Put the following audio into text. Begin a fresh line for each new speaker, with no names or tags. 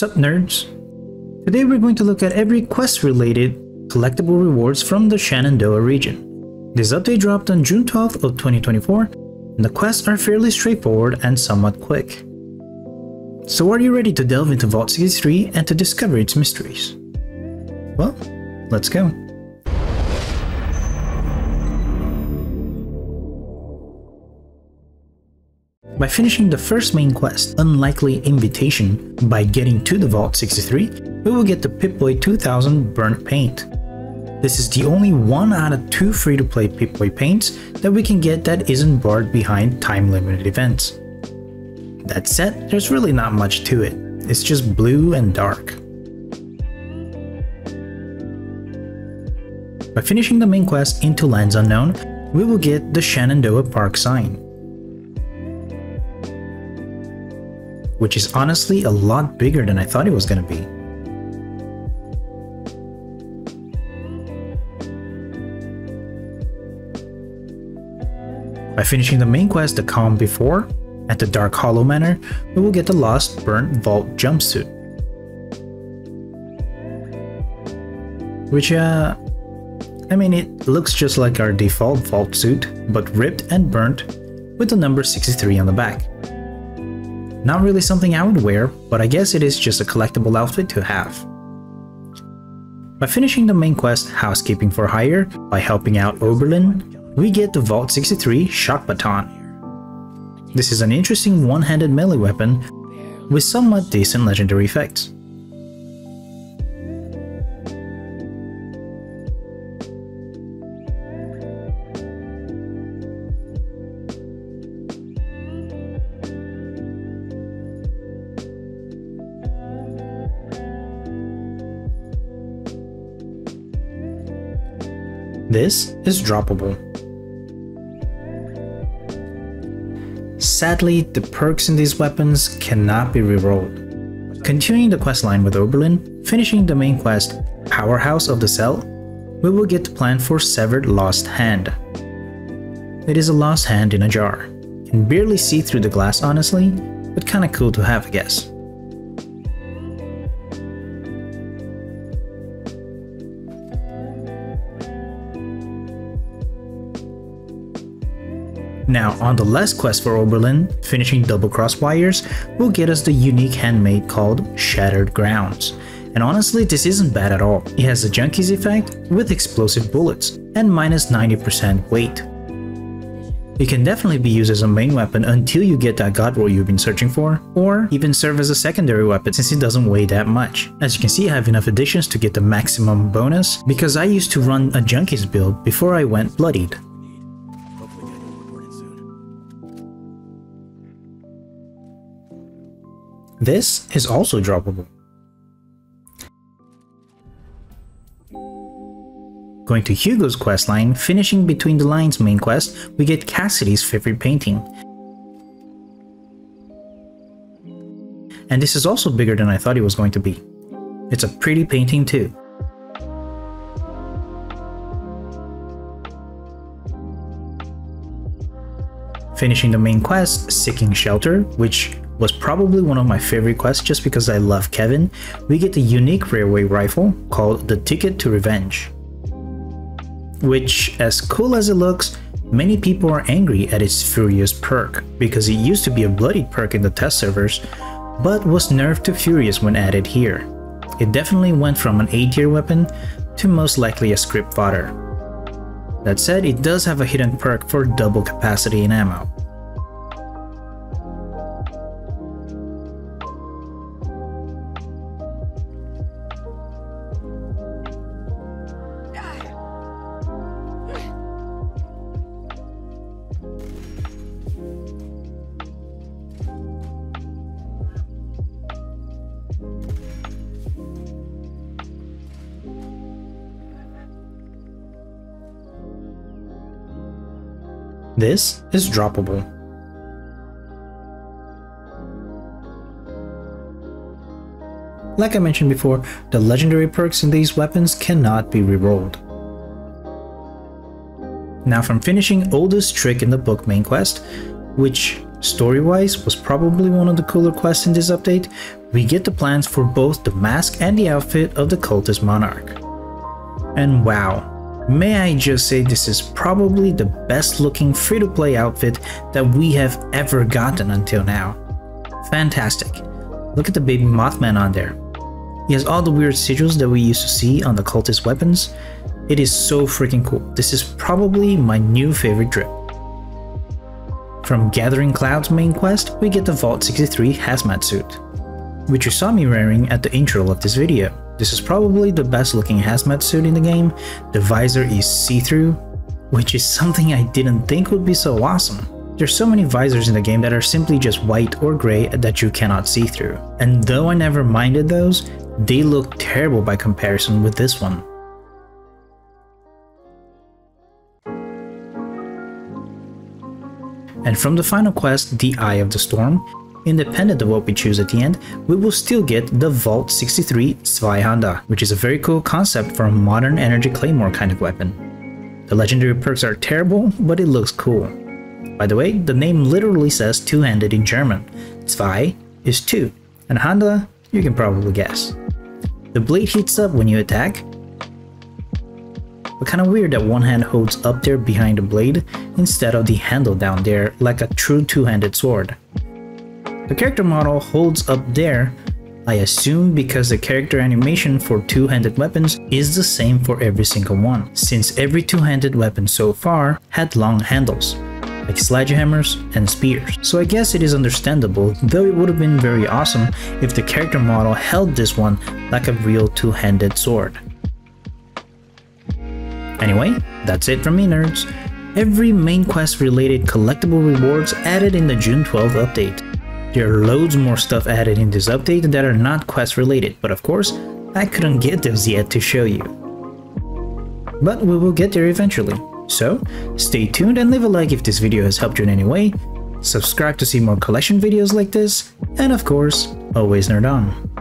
Sup nerds? Today we're going to look at every quest related collectible rewards from the Shenandoah region. This update dropped on June 12th of 2024 and the quests are fairly straightforward and somewhat quick. So are you ready to delve into Vault 63 and to discover its mysteries? Well, let's go. By finishing the first main quest, Unlikely Invitation, by getting to the Vault 63, we will get the Pip-Boy 2000 Burnt Paint. This is the only 1 out of 2 free-to-play Pip-Boy paints that we can get that isn't barred behind time-limited events. That said, there's really not much to it, it's just blue and dark. By finishing the main quest Into Lands Unknown, we will get the Shenandoah Park sign, which is honestly a lot bigger than I thought it was gonna be. By finishing the main quest The Calm Before, at the Dark Hollow Manor, we will get the Lost Burnt Vault Jumpsuit. Which, I mean, it looks just like our default vault suit, but ripped and burnt with the number 63 on the back. Not really something I would wear, but I guess it is just a collectible outfit to have. By finishing the main quest Housekeeping for Hire by helping out Oberlin, we get the Vault 63 Shock Baton. This is an interesting one-handed melee weapon with somewhat decent legendary effects. This is droppable. Sadly, the perks in these weapons cannot be rerolled. Continuing the questline with Oberlin, finishing the main quest Powerhouse of the Cell, we will get the plan for Severed Lost Hand. It is a lost hand in a jar. Can barely see through the glass honestly, but kinda cool to have, I guess. Now, on the last quest for Oberlin, finishing Double Cross Wires will get us the unique handmade called Shattered Grounds. And honestly, this isn't bad at all. It has a Junkies effect with explosive bullets and minus 90% weight. It can definitely be used as a main weapon until you get that god roll you've been searching for, or even serve as a secondary weapon since it doesn't weigh that much. As you can see, I have enough additions to get the maximum bonus because I used to run a Junkies build before I went bloodied. This is also droppable. Going to Hugo's questline, finishing Between the Lines main quest, we get Cassidy's favorite painting. And this is also bigger than I thought it was going to be. It's a pretty painting too. Finishing the main quest, Seeking Shelter, which was probably one of my favorite quests just because I love Kevin, we get the unique railway rifle called the Ticket to Revenge. Which, as cool as it looks, many people are angry at its Furious perk because it used to be a bloodied perk in the test servers, but was nerfed to Furious when added here. It definitely went from an A-tier weapon to most likely a script fodder. That said, it does have a hidden perk for double capacity in ammo. This is droppable. Like I mentioned before, the legendary perks in these weapons cannot be rerolled. Now from finishing Oldest Trick in the Book main quest, which Story-wise was probably one of the cooler quests in this update. We get the plans for both the mask and the outfit of the Cultist Monarch. And wow, may I just say this is probably the best looking free-to-play outfit that we have ever gotten until now. Fantastic. Look at the baby Mothman on there. He has all the weird sigils that we used to see on the Cultist weapons. It is so freaking cool. This is probably my new favorite drip. From Gathering Clouds main quest, we get the Vault 63 Hazmat suit, which you saw me wearing at the intro of this video. This is probably the best looking hazmat suit in the game. The visor is see-through, which is something I didn't think would be so awesome. There's so many visors in the game that are simply just white or gray that you cannot see through. And though I never minded those, they look terrible by comparison with this one. And from the final quest, the Eye of the Storm, independent of what we choose at the end, we will still get the Vault 63 Zweihander, which is a very cool concept for a modern energy claymore kind of weapon. The legendary perks are terrible, but it looks cool. By the way, the name literally says two-handed in German. Zwei is two, and Hander, you can probably guess. The blade heats up when you attack, but kinda weird that one hand holds up there behind the blade instead of the handle down there like a true two-handed sword. The character model holds up there, I assume because the character animation for two-handed weapons is the same for every single one, since every two-handed weapon so far had long handles, like sledgehammers and spears. So I guess it is understandable, though it would have been very awesome if the character model held this one like a real two-handed sword. Anyway, that's it from me, nerds. Every main quest related collectible rewards added in the June 12th update. There are loads more stuff added in this update that are not quest related, but of course, I couldn't get those yet to show you. But we will get there eventually. So, stay tuned and leave a like if this video has helped you in any way, subscribe to see more collection videos like this, and of course, always nerd on.